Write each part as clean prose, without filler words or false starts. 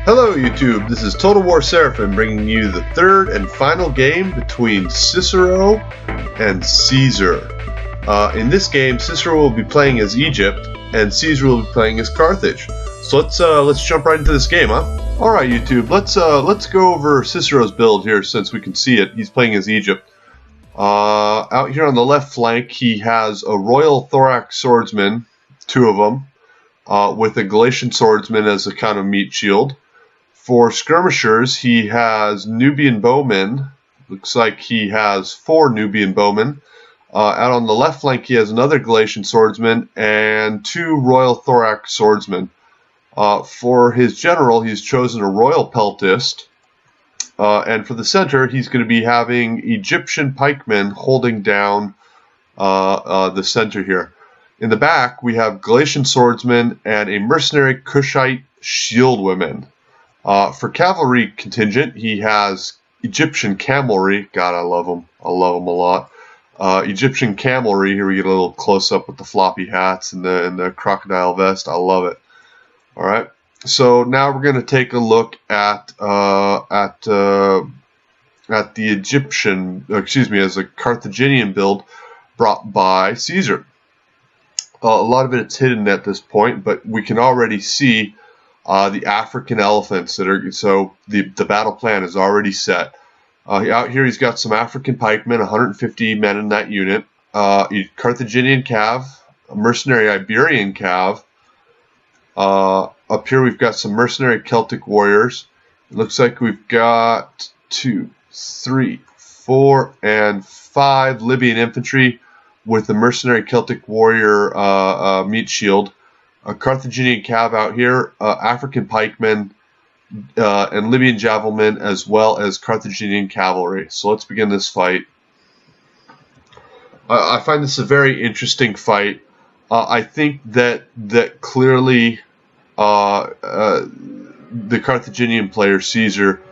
Hello YouTube, this is Total War Seraphim bringing you the third and final game between Cicero and Caesar. In this game, Cicero will be playing as Egypt and Caesar will be playing as Carthage. So let's jump right into this game, huh? Alright YouTube, let's go over Cicero's build here since we can see it. He's playing as Egypt. Out here on the left flank he has a Royal Thorax Swordsman, two of them, with a Galatian Swordsman as a kind of meat shield. For skirmishers, he has Nubian bowmen. Looks like he has 4 Nubian bowmen. Out on the left flank, he has another Galatian swordsman and 2 Royal Thorax swordsmen. For his general, he's chosen a Royal Peltist. And for the center, he's going to be having Egyptian pikemen holding down the center here. In the back, we have Galatian swordsmen and a mercenary Cushite shieldwomen. For cavalry contingent, he has Egyptian camelry. God, I love them. I love them a lot. Egyptian camelry. Here we get a little close up with the floppy hats and the crocodile vest. I love it. All right. So now we're going to take a look at the Egyptian, as a Carthaginian build brought by Caesar. A lot of it's hidden at this point, but we can already see the African elephants that are, so the battle plan is already set. Out here he's got some African pikemen, 150 men in that unit, Carthaginian cav, a mercenary Iberian cav. Up here we've got some mercenary Celtic warriors. It looks like we've got 2, 3, 4, and 5 Libyan infantry with the mercenary Celtic warrior meat shield. A Carthaginian cav out here, African pikemen, and Libyan javelmen, as well as Carthaginian cavalry. So let's begin this fight. I find this a very interesting fight. I think that clearly the Carthaginian player, Caesar,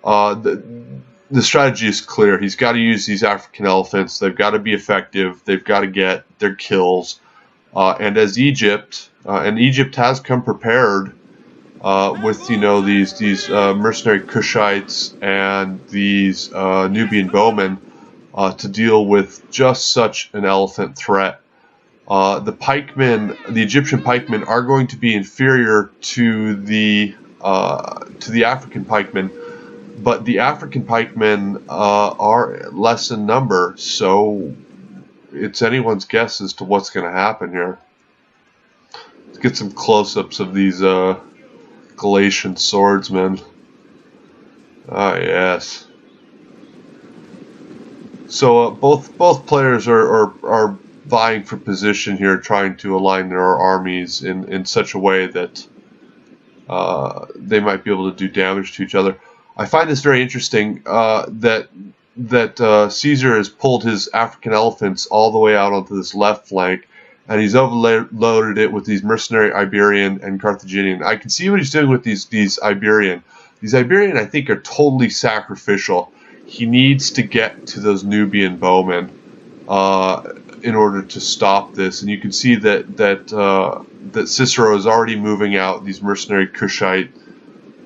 the strategy is clear. He's got to use these African elephants. They've got to be effective. They've got to get their kills. And as Egypt, and Egypt has come prepared with these mercenary Cushites and these Nubian bowmen to deal with just such an elephant threat. The Egyptian pikemen are going to be inferior to the African pikemen, but the African pikemen are less in number, so it's anyone's guess as to what's going to happen here. Let's get some close-ups of these Galatian swordsmen. Ah, yes. So both players are vying for position here, trying to align their armies in such a way that they might be able to do damage to each other. I find this very interesting that Caesar has pulled his African elephants all the way out onto this left flank, and he's overloaded it with these mercenary Iberian and Carthaginian. I can see what he's doing with these Iberian. These Iberian, I think, are totally sacrificial. He needs to get to those Nubian bowmen in order to stop this, and you can see that Cicero is already moving out these mercenary Cushite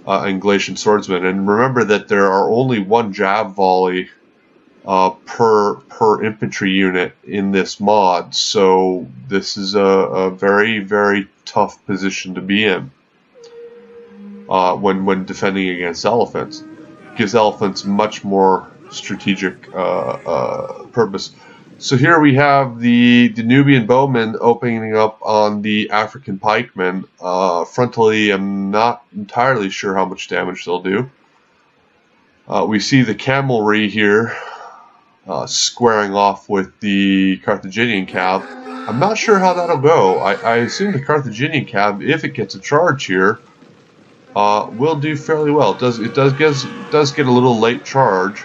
and Galatian swordsmen. And remember that there are only 1 jab volley per infantry unit in this mod, so this is a very, very tough position to be in when defending against elephants. It gives elephants much more strategic purpose. So here we have the Nubian bowmen opening up on the African pikemen. Frontally, I'm not entirely sure how much damage they'll do. We see the camelry here squaring off with the Carthaginian cav. I'm not sure how that'll go. I assume the Carthaginian cav, if it gets a charge here, will do fairly well. It does get a little late charge.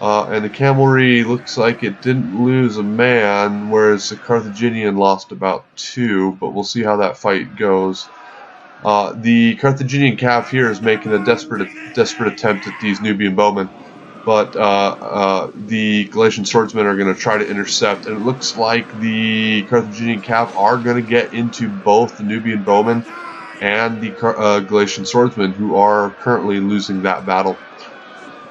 And the camelry looks like it didn't lose a man, whereas the Carthaginian lost about 2, but we'll see how that fight goes. The Carthaginian cav here is making a desperate attempt at these Nubian bowmen, but the Galatian swordsmen are going to try to intercept, and it looks like the Carthaginian cav are going to get into both the Nubian bowmen and the Galatian swordsmen, who are currently losing that battle.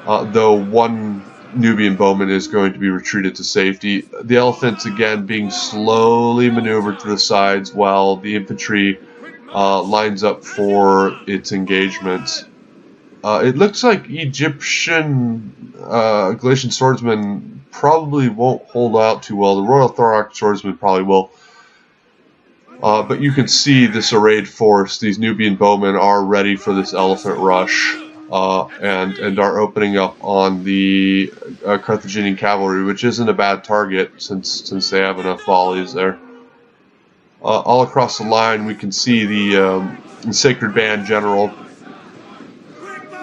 Though one Nubian bowman is going to be retreated to safety. The elephants, again, being slowly maneuvered to the sides while the infantry lines up for its engagements. It looks like Egyptian Galatian swordsmen probably won't hold out too well. The Royal Thorax swordsmen probably will. But you can see this arrayed force. These Nubian bowmen are ready for this elephant rush, and are opening up on the Carthaginian cavalry, which isn't a bad target since they have enough volleys there. All across the line, we can see the Sacred Band General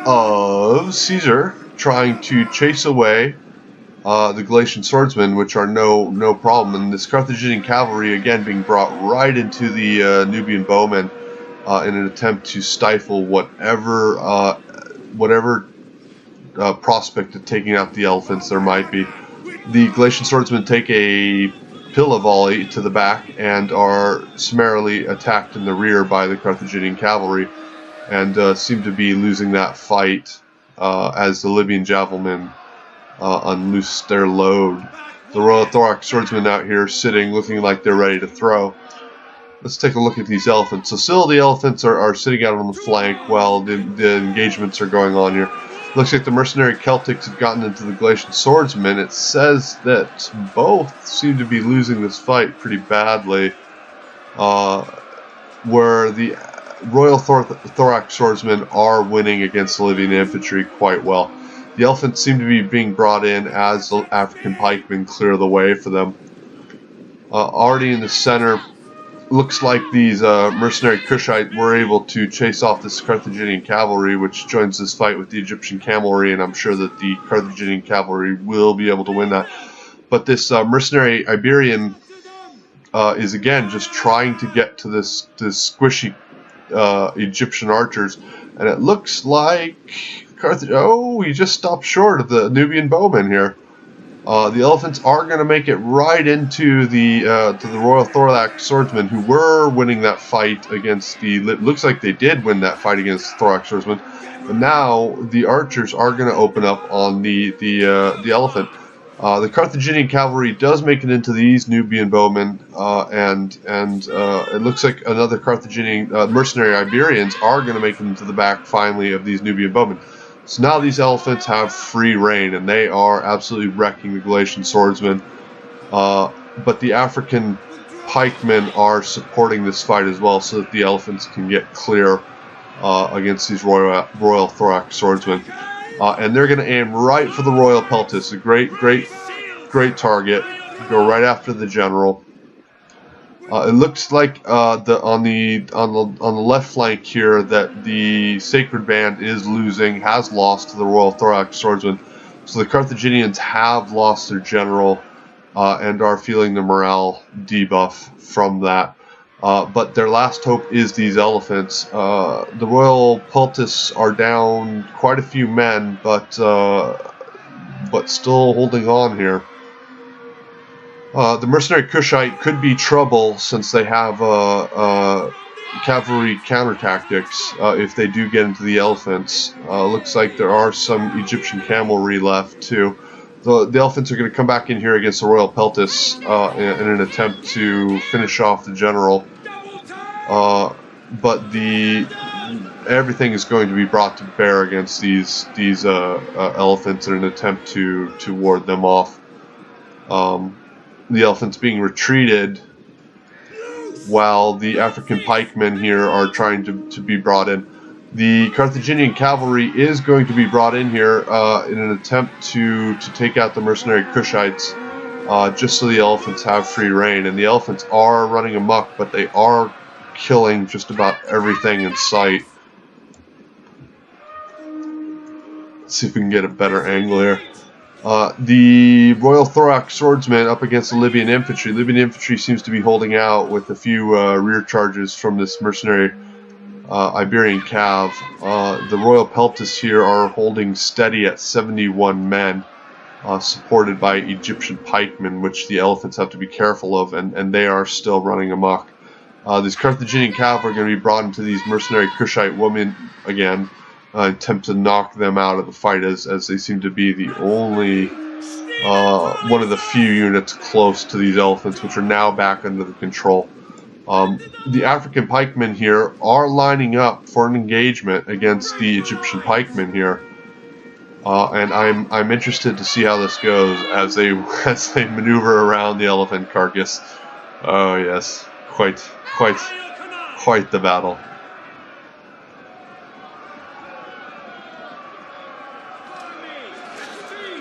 of Caesar trying to chase away the Galatian swordsmen, which are no problem, and this Carthaginian cavalry again being brought right into the Nubian bowmen in an attempt to stifle whatever prospect of taking out the elephants there might be. The Galatian swordsmen take a pillar volley to the back and are summarily attacked in the rear by the Carthaginian cavalry, and seem to be losing that fight as the Libyan javelin unloose their load. The Royal Thorax swordsmen out here sitting, looking like they're ready to throw. Let's take a look at these elephants. So still the elephants are sitting out on the flank while the engagements are going on here. Looks like the mercenary Celtics have gotten into the Galatian swordsmen. It says that both seem to be losing this fight pretty badly, where the Royal Thorax swordsmen are winning against the Libyan infantry quite well. The elephants seem to be being brought in as the African pikemen clear the way for them. Already in the center, looks like these mercenary Cushite were able to chase off this Carthaginian cavalry, which joins this fight with the Egyptian cavalry, and I'm sure that the Carthaginian cavalry will be able to win that. But this mercenary Iberian is again just trying to get to this squishy Egyptian archers, and it looks like he just stopped short of the Nubian bowmen here. The elephants are going to make it right into the Royal Thorax swordsmen, who were winning that fight against the. Looks like they did win that fight against the Thorax swordsmen, but now the archers are going to open up on the elephant. The Carthaginian cavalry does make it into these Nubian bowmen, and it looks like another Carthaginian mercenary Iberians are going to make it into the back finally of these Nubian bowmen. So now these elephants have free reign, and they are absolutely wrecking the Galatian swordsmen. But the African pikemen are supporting this fight as well, so that the elephants can get clear against these Royal Thorax swordsmen. And they're going to aim right for the Royal Peltis, a great target. Go right after the general. It looks like on the left flank here that the Sacred Band has lost to the Royal Thorax swordsmen. So the Carthaginians have lost their general and are feeling the morale debuff from that. But their last hope is these elephants. The Royal Peltis are down quite a few men, but still holding on here. The mercenary Cushite could be trouble since they have cavalry counter tactics if they do get into the elephants. Looks like there are some Egyptian cavalry left too. The elephants are going to come back in here against the Royal Peltis in an attempt to finish off the general. But everything is going to be brought to bear against these elephants in an attempt to ward them off. The elephants being retreated while the African pikemen here are trying to be brought in. The Carthaginian cavalry is going to be brought in here in an attempt to take out the mercenary Cushites, just so the elephants have free reign. And the elephants are running amok, but they are killing just about everything in sight. Let's see if we can get a better angle here. The Royal Thorax swordsmen up against the Libyan infantry. Libyan infantry seems to be holding out with a few rear charges from this mercenary Iberian cav. The Royal Peltis here are holding steady at 71 men, supported by Egyptian pikemen, which the elephants have to be careful of, and they are still running amok. These Carthaginian cavalry are going to be brought into these mercenary Cushite women again, attempt to knock them out of the fight, as they seem to be the only one of the few units close to these elephants, which are now back under the control. The African pikemen here are lining up for an engagement against the Egyptian pikemen here, and I'm interested to see how this goes as they maneuver around the elephant carcass. Oh yes, quite the battle.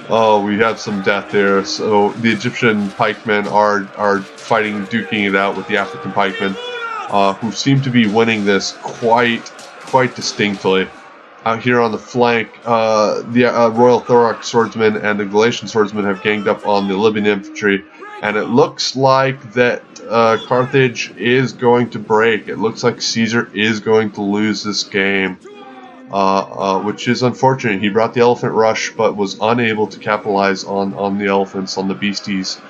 Oh, we have some death there. So the Egyptian pikemen are fighting, duking it out with the African pikemen, who seem to be winning this quite distinctly. Out here on the flank, the Royal Thorax swordsmen and the Galatian swordsmen have ganged up on the Libyan infantry, and it looks like that Carthage is going to break. It looks like Caesar is going to lose this game. Which is unfortunate. He brought the elephant rush, but was unable to capitalize on the elephants, on the beasties'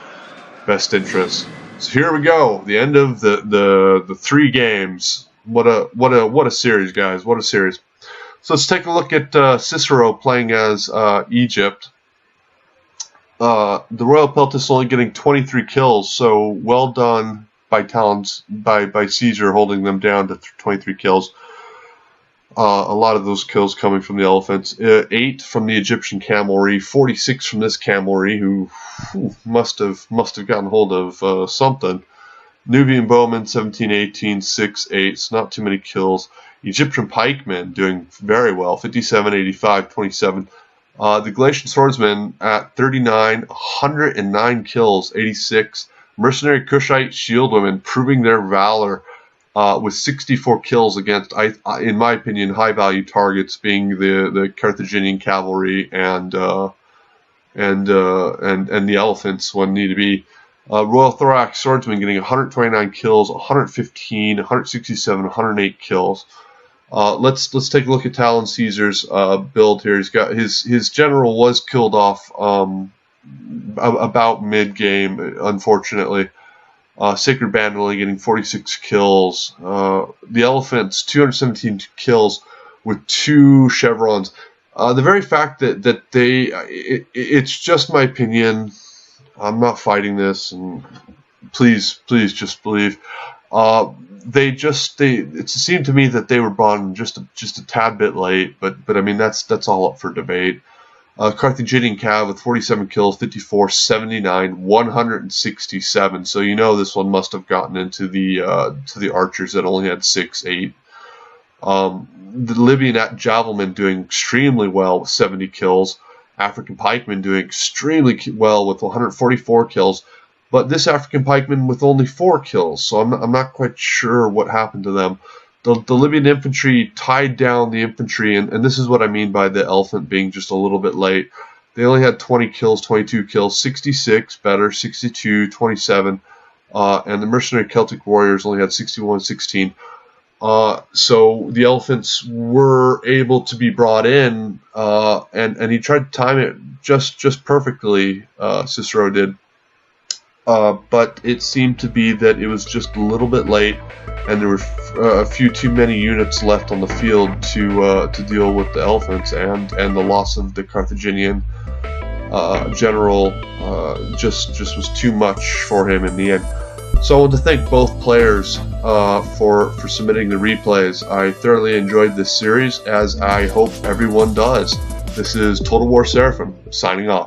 best interests. So here we go, the end of the 3 games. What a series, guys! What a series. So let's take a look at Cicero playing as Egypt. The Royal Peltis only getting 23 kills, so well done by Talon, by Caesar holding them down to 23 kills. A lot of those kills coming from the elephants. 8 from the Egyptian cavalry, 46 from this cavalry, who must have gotten hold of something. Nubian bowmen, 17, 18, 6, 8. So not too many kills. Egyptian pikemen doing very well, 57, 85, 27. The Galatian swordsmen at 39, 109 kills, 86. Mercenary Cushite shield women proving their valor. With 64 kills against, in my opinion, high-value targets, being the Carthaginian cavalry and the elephants when need to be. Royal Thorax swordsman getting 129 kills, 115, 167, 108 kills. Let's take a look at Talon Caesar's build here. He's got his general was killed off about mid-game, unfortunately. Sacred Band only getting 46 kills. The Elephants, 217 kills with 2 chevrons. The very fact that it's just my opinion. I'm not fighting this, and please just believe. It seemed to me that they were brought in just a tad bit late, but I mean that's all up for debate. Carthaginian Cav with 47 kills, 54, 79, 167. So you know this one must have gotten into the archers that only had 6, 8. The Libyan javelin doing extremely well with 70 kills. African pikemen doing extremely well with 144 kills. But this African pikeman with only 4 kills. So I'm not quite sure what happened to them. The Libyan infantry tied down the infantry, and this is what I mean by the elephant being just a little bit late. They only had 20 kills, 22 kills, 66 better, 62, 27, and the mercenary Celtic warriors only had 61, 16. So the elephants were able to be brought in, and he tried to time it just perfectly, Cicero did. But it seemed to be that it was just a little bit late, and there were a few too many units left on the field to deal with the elephants, and the loss of the Carthaginian general just was too much for him in the end. So I want to thank both players for submitting the replays. I thoroughly enjoyed this series, as I hope everyone does. This is Total War Seraphim, signing off.